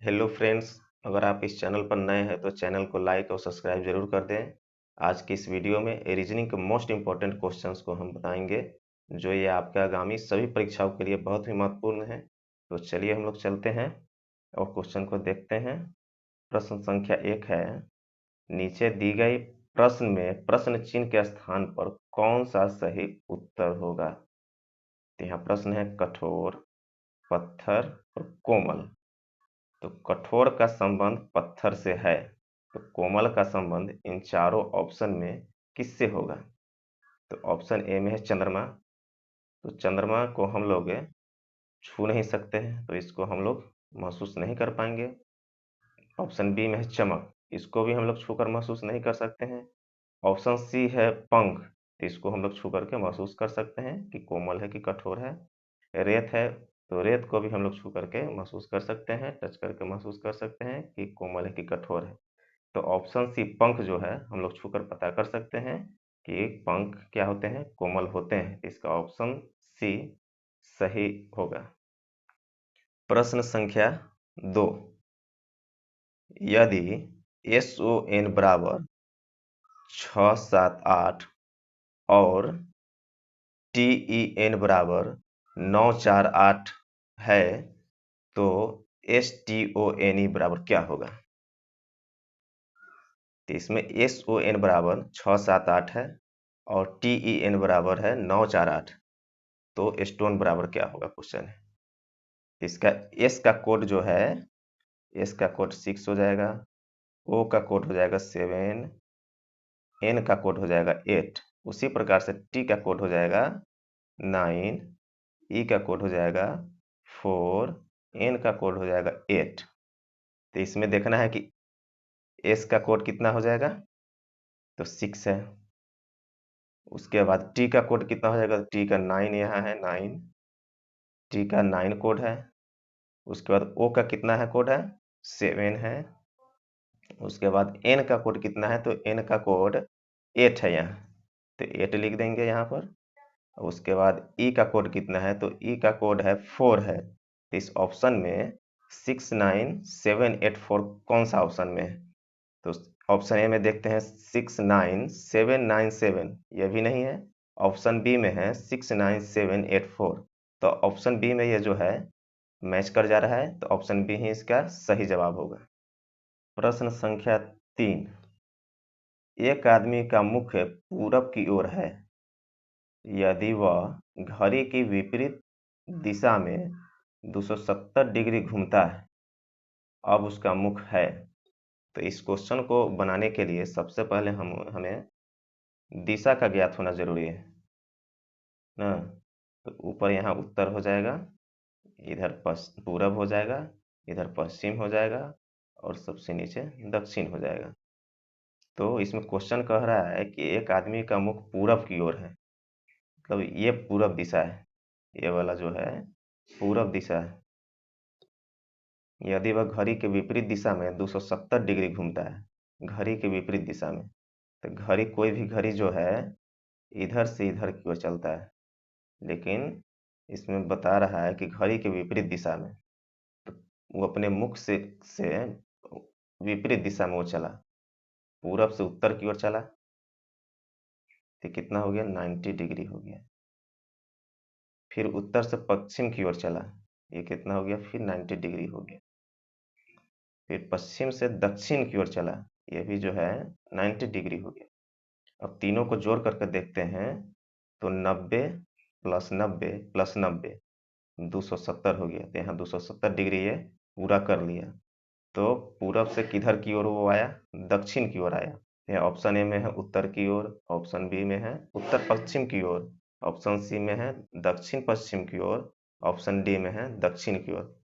Hello friends, अगर आप इस चैनल पर नए हैं तो चैनल को लाइक और सब्सक्राइब जरूर कर दें। आज की इस वीडियो में रीजनिंग के मोस्ट इंपॉर्टेंट क्वेश्चंस को हम बताएंगे, जो ये आपके आगामी सभी परीक्षाओं के लिए बहुत ही महत्वपूर्ण है। तो चलिए हम लोग चलते हैं और क्वेश्चन को देखते हैं। प्रश्न संख्या 1 है, नीचे दी गई प्रश्न में प्रश्न चिन्ह के स्थान पर कौन सा सही उत्तर होगा। तो यहाँ प्रश्न है कठोर, पत्थर और कोमल। तो कठोर का संबंध पत्थर से है, तो कोमल का संबंध इन चारों ऑप्शन में किससे होगा। तो ऑप्शन ए में है चंद्रमा। तो चंद्रमा को हम लोग छू नहीं सकते हैं, तो इसको हम लोग महसूस नहीं कर पाएंगे। ऑप्शन बी में है चमक, इसको भी हम लोग छू कर महसूस नहीं कर सकते हैं। ऑप्शन सी है पंख, तो इसको हम लोग छू करके महसूस कर सकते हैं कि कोमल है कि कठोर है। रेत है, तो रेत को भी हम लोग छू करके महसूस कर सकते हैं, टच करके महसूस कर सकते हैं कि कोमल है कि कठोर है। तो ऑप्शन सी पंख जो है हम लोग छूकर पता कर सकते हैं कि पंख क्या होते हैं, कोमल होते हैं। इसका ऑप्शन सी सही होगा। प्रश्न संख्या 2, यदि SON बराबर 678 और TEN बराबर 948 है, तो STONE बराबर क्या होगा। तो इसमें SON बराबर 678 है और TEN बराबर है 948, तो स्टोन बराबर क्या होगा क्वेश्चन है। इसका S का कोड जो है, S का कोड 6 हो जाएगा, O का कोड हो जाएगा 7, N का कोड हो जाएगा 8, उसी प्रकार से T का कोड हो जाएगा 9, E का कोड हो जाएगा 4, N का कोड हो जाएगा 8। तो इसमें देखना है कि S का कोड कितना हो जाएगा, तो 6 है। उसके बाद T का कोड कितना हो जाएगा, तो T का 9 यहाँ है, 9, T का 9 कोड है। उसके बाद O का कितना है कोड है, 7 है। उसके बाद N का कोड कितना है, तो N का कोड 8 है यहाँ, तो 8 लिख देंगे यहाँ पर। उसके बाद E का कोड कितना है, तो E का कोड है 4 है। तो इस ऑप्शन में 69784 कौन सा ऑप्शन में है। तो ऑप्शन ए में देखते हैं 69797, यह भी नहीं है। ऑप्शन बी में है 69784, तो ऑप्शन बी में ये जो है मैच कर जा रहा है, तो ऑप्शन बी ही इसका सही जवाब होगा। प्रश्न संख्या 3, एक आदमी का मुख पूरब की ओर है, यदि वह घड़ी की विपरीत दिशा में 270 डिग्री घूमता है, अब उसका मुख है। तो इस क्वेश्चन को बनाने के लिए सबसे पहले हमें दिशा का ज्ञात होना जरूरी है ना। तो ऊपर यहाँ उत्तर हो जाएगा, इधर पूरब हो जाएगा, इधर पश्चिम हो जाएगा और सबसे नीचे दक्षिण हो जाएगा। तो इसमें क्वेश्चन कह रहा है कि एक आदमी का मुख पूरब की ओर है, मतलब ये पूरब दिशा है, ये वाला जो है पूरब दिशा है। यदि वह घड़ी के विपरीत दिशा में 270 डिग्री घूमता है, घड़ी के विपरीत दिशा में, तो घड़ी कोई भी घड़ी जो है इधर से इधर की ओर चलता है, लेकिन इसमें बता रहा है कि घड़ी के विपरीत दिशा में, तो वो अपने मुख से विपरीत दिशा में वो चला, पूरब से उत्तर की ओर चला, तो कितना हो गया, 90 डिग्री हो गया। फिर उत्तर से पश्चिम की ओर चला, ये कितना हो गया, फिर 90 डिग्री हो गया। फिर पश्चिम से दक्षिण की ओर चला, ये भी जो है 90 डिग्री हो गया। अब तीनों को जोड़ करके देखते हैं, तो 90 प्लस 90 प्लस 90 270 हो गया। तो यहाँ 270 डिग्री ये पूरा कर लिया। तो पूरब से किधर की ओर वो आया, दक्षिण की ओर आया। यह ऑप्शन ए में है उत्तर की ओर, ऑप्शन बी में है उत्तर पश्चिम की ओर, ऑप्शन सी में है दक्षिण पश्चिम की ओर, ऑप्शन डी में है दक्षिण की ओर।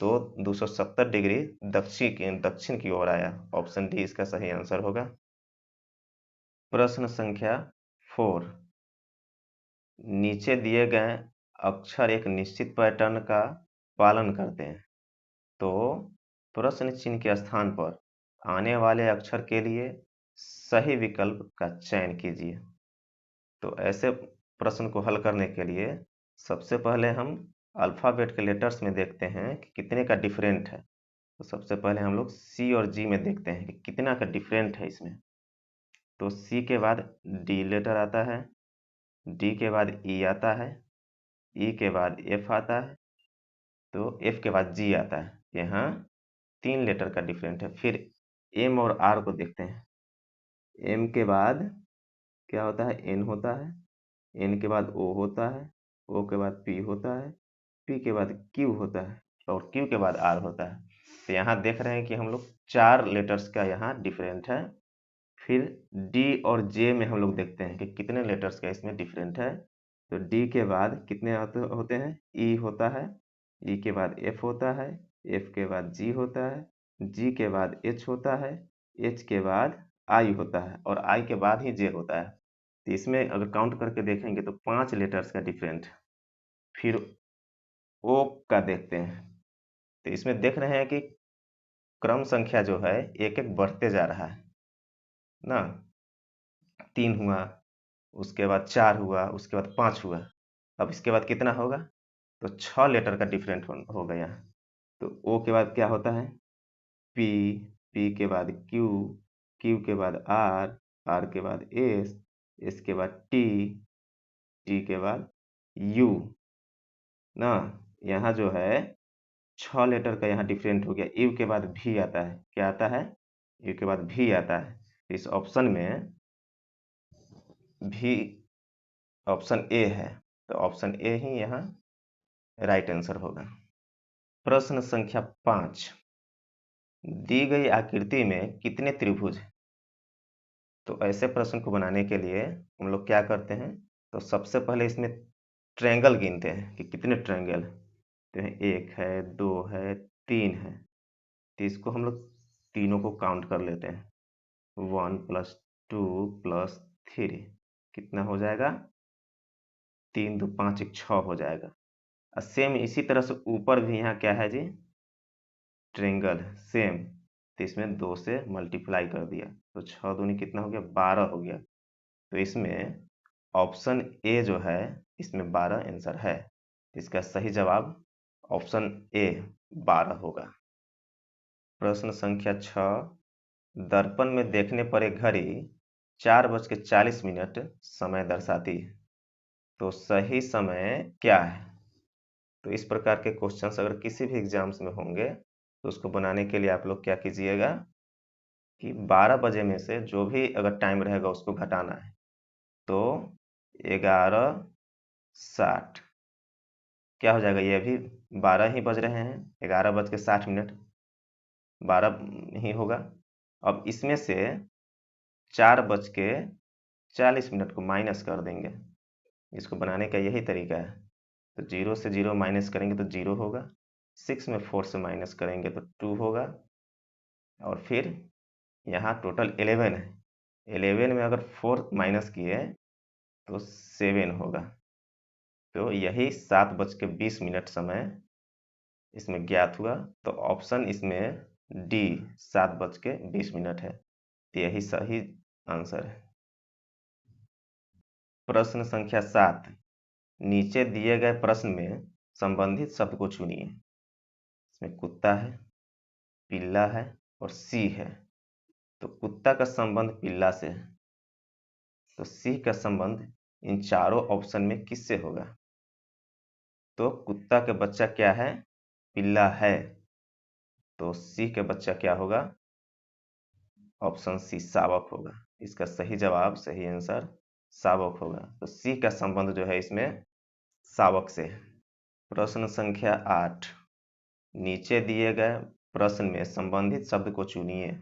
तो 270 डिग्री दक्षिण की ओर आया, ऑप्शन डी इसका सही आंसर होगा। प्रश्न संख्या 4, नीचे दिए गए अक्षर एक निश्चित पैटर्न का पालन करते हैं, तो प्रश्न चिन्ह के स्थान पर आने वाले अक्षर के लिए सही विकल्प का चयन कीजिए। तो ऐसे प्रश्न को हल करने के लिए सबसे पहले हम अल्फ़ाबेट के लेटर्स में देखते हैं कि कितने का डिफरेंट है। तो सबसे पहले हम लोग सी और जी में देखते हैं कि कितना का डिफरेंट है इसमें। तो सी के बाद डी लेटर आता है, डी के बाद ई आता है, ई के बाद एफ आता है, तो एफ के बाद जी आता है। यहाँ 3 लेटर का डिफरेंट है। फिर एम और आर को देखते हैं। एम के बाद क्या होता है, एन होता है, एन के बाद ओ होता है, ओ के बाद पी होता है, पी के बाद क्यू होता है और क्यू के बाद आर होता है। तो यहाँ देख रहे हैं कि हम लोग 4 लेटर्स का यहाँ डिफरेंट है। फिर डी और जे में हम लोग देखते हैं कि कितने लेटर्स का इसमें डिफरेंट है। तो डी के बाद कितने होते हैं, ई होता है, ई के बाद एफ होता है, एफ के बाद जी होता है, जी के बाद एच होता है, एच के बाद आई होता है और आई के बाद ही जे होता है। तो इसमें अगर काउंट करके देखेंगे तो 5 लेटर्स का डिफरेंट। फिर ओ का देखते हैं। तो इसमें देख रहे हैं कि क्रम संख्या जो है एक एक बढ़ते जा रहा है ना। 3 हुआ, उसके बाद 4 हुआ, उसके बाद 5 हुआ। अब इसके बाद कितना होगा, तो 6 लेटर का डिफरेंट हो गया। तो ओ के बाद क्या होता है, पी, पी के बाद क्यू, क्यू के बाद आर, आर के बाद एस, एस के बाद टी, टी के बाद यू ना। यहाँ जो है 6 लेटर का यहाँ डिफरेंट हो गया। यू के बाद भी आता है, क्या आता है, यू के बाद भी आता है। इस ऑप्शन में भी ऑप्शन ए है, तो ऑप्शन ए ही यहाँ राइट आंसर होगा। प्रश्न संख्या 5, दी गई आकृति में कितने त्रिभुज हैं? तो ऐसे प्रश्न को बनाने के लिए हम लोग क्या करते हैं, तो सबसे पहले इसमें ट्रायंगल गिनते हैं कि कितने ट्रायंगल। तो 1 है, 2 है, 3 है। तो इसको हम लोग तीनों को काउंट कर लेते हैं। 1 + 2 + 3 कितना हो जाएगा, 3 2 5 1 6 हो जाएगा। और सेम इसी तरह से ऊपर भी यहाँ क्या है जी, ट्रायंगल सेम। तो इसमें 2 से मल्टीप्लाई कर दिया तो 6 दूनी कितना हो गया, 12 हो गया। तो इसमें ऑप्शन ए जो है इसमें 12 आंसर है। इसका सही जवाब ऑप्शन ए 12 होगा। प्रश्न संख्या 6, दर्पण में देखने पर एक घड़ी 4:40 समय दर्शाती है, तो सही समय क्या है? तो इस प्रकार के क्वेश्चंस अगर किसी भी एग्जाम्स में होंगे तो उसको बनाने के लिए आप लोग क्या कीजिएगा कि 12 बजे में से जो भी अगर टाइम रहेगा उसको घटाना है। तो 11:60 क्या हो जाएगा, ये अभी 12 ही बज रहे हैं, 11:60 12 ही होगा। अब इसमें से 4:40 को माइनस कर देंगे। इसको बनाने का यही तरीका है। तो 0 से 0 माइनस करेंगे तो 0 होगा, 6 में 4 से माइनस करेंगे तो 2 होगा और फिर यहाँ टोटल 11 है। 11 में अगर 4 माइनस किए तो 7 होगा। तो यही 7:20 समय इसमें ज्ञात हुआ। तो ऑप्शन इसमें डी 7:20 है। तो यही सही आंसर है। प्रश्न संख्या 7, नीचे दिए गए प्रश्न में संबंधित शब्द को चुनिए। इसमें कुत्ता है, पिल्ला है और सी है। तो कुत्ता का संबंध पिल्ला से है, तो सी का संबंध इन चारों ऑप्शन में किससे होगा? तो कुत्ता के बच्चा क्या है, पिल्ला है, तो सी के बच्चा क्या होगा, ऑप्शन सी शावक होगा। इसका सही जवाब, सही आंसर शावक होगा। तो सी का संबंध जो है इसमें शावक से है। प्रश्न संख्या 8, नीचे दिए गए प्रश्न में संबंधित शब्द को चुनिए।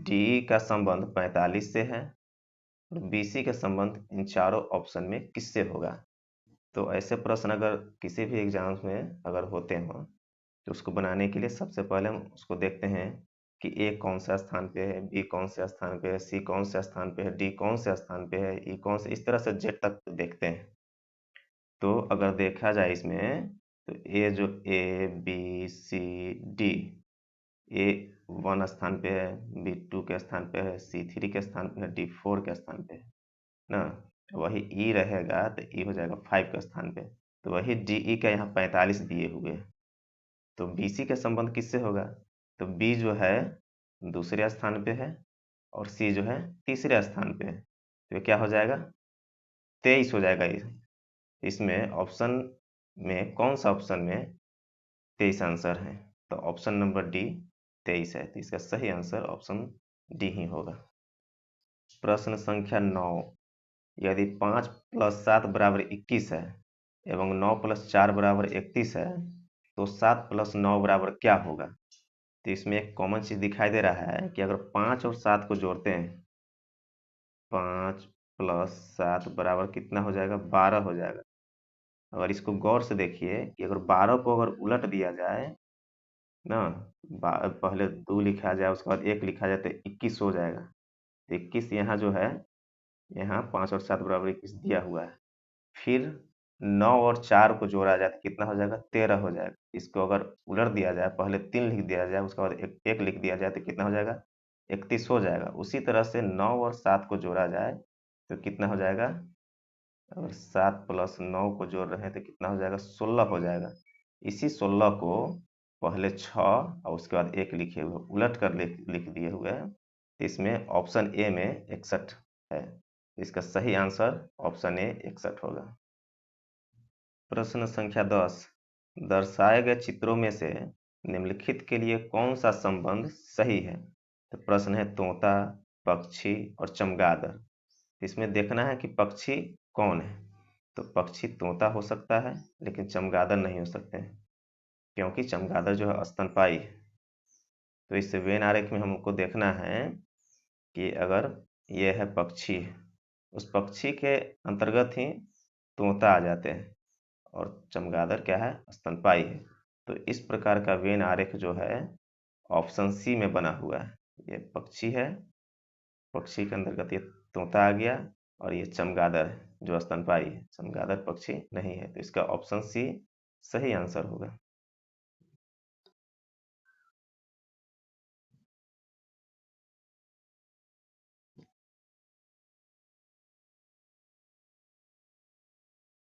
डी का संबंध 45 से है और बीसी का संबंध इन चारों ऑप्शन में किससे होगा? तो ऐसे प्रश्न अगर किसी भी एग्जाम्स में अगर होते हो तो उसको बनाने के लिए सबसे पहले हम उसको देखते हैं कि ए कौन सा स्थान पे है, बी कौन से स्थान पे है, सी कौन से स्थान पे है, डी कौन से स्थान पे है, ई कौन से, इस तरह से जेड तक देखते हैं। तो अगर देखा जाए इसमें तो ए जो ए बी सी डी, ए 1 स्थान पे है, बी 2 के स्थान पे है, सी 3 के स्थान पे है, डी 4 के स्थान पे है ना। वही ई रहेगा तो ई हो जाएगा 5 के स्थान पे। तो वही डी ई का यहाँ 45 दिए हुए हैं। तो BC का संबंध किससे होगा? तो B जो है दूसरे स्थान पे है और C जो है तीसरे स्थान पे है, तो ये क्या हो जाएगा? 23 हो जाएगा। इसमें ऑप्शन में कौन सा ऑप्शन में 23 आंसर है? तो ऑप्शन नंबर डी 23 है, तो इसका सही आंसर ऑप्शन डी ही होगा। प्रश्न संख्या 9, यदि 5 + 7 = 21 है एवं 9 + 4 = 31 है, तो 7 + 9 = क्या होगा? तो इसमें एक कॉमन चीज दिखाई दे रहा है कि अगर 5 और 7 को जोड़ते हैं, 5 + 7 = कितना हो जाएगा? 12 हो जाएगा। अगर इसको गौर से देखिए कि अगर 12 को अगर उलट दिया जाए ना, पहले 2 लिखा जाए उसके बाद 1 लिखा जाए तो 21 हो जाएगा। तो 21 यहाँ जो है, यहाँ 5 और 7 = 21 दिया हुआ है। फिर 9 और 4 को जोड़ा जाए तो कितना हो जाएगा? 13 हो जाएगा। इसको अगर उलट दिया जाए, पहले 3 लिख दिया जाए उसके बाद 1 लिख दिया जाए तो कितना हो जाएगा? 31 हो जाएगा। उसी तरह से 9 और 7 को जोड़ा जाए तो कितना हो जाएगा? अगर 7 + 9 को जोड़ रहे हैं तो कितना हो जाएगा? 16 हो जाएगा। इसी 16 को पहले 6 और उसके बाद 1 लिखे हुए उलट कर लिख दिए हुए हैं, तो इसमें ऑप्शन ए में 61 है। इसका सही आंसर ऑप्शन ए 61 होगा। प्रश्न संख्या 10, दर्शाए गए चित्रों में से निम्नलिखित के लिए कौन सा संबंध सही है? तो प्रश्न है तोता, पक्षी और चमगादड़। इसमें देखना है कि पक्षी कौन है। तो पक्षी तोता हो सकता है लेकिन चमगादड़ नहीं हो सकते हैं, क्योंकि चमगादड़ जो है स्तनपायी है। तो इस वेन आरेख में हमको देखना है कि अगर ये है पक्षी, उस पक्षी के अंतर्गत ही तोता आ जाते हैं, और चमगादड़ क्या है? स्तनपायी है। तो इस प्रकार का वेन आरेख जो है ऑप्शन सी में बना हुआ है। ये पक्षी है, पक्षी के अंतर्गत ये तोता आ गया, और ये चमगादड़ है जो स्तनपायी है। चमगादड़ पक्षी नहीं है, तो इसका ऑप्शन सी सही आंसर होगा।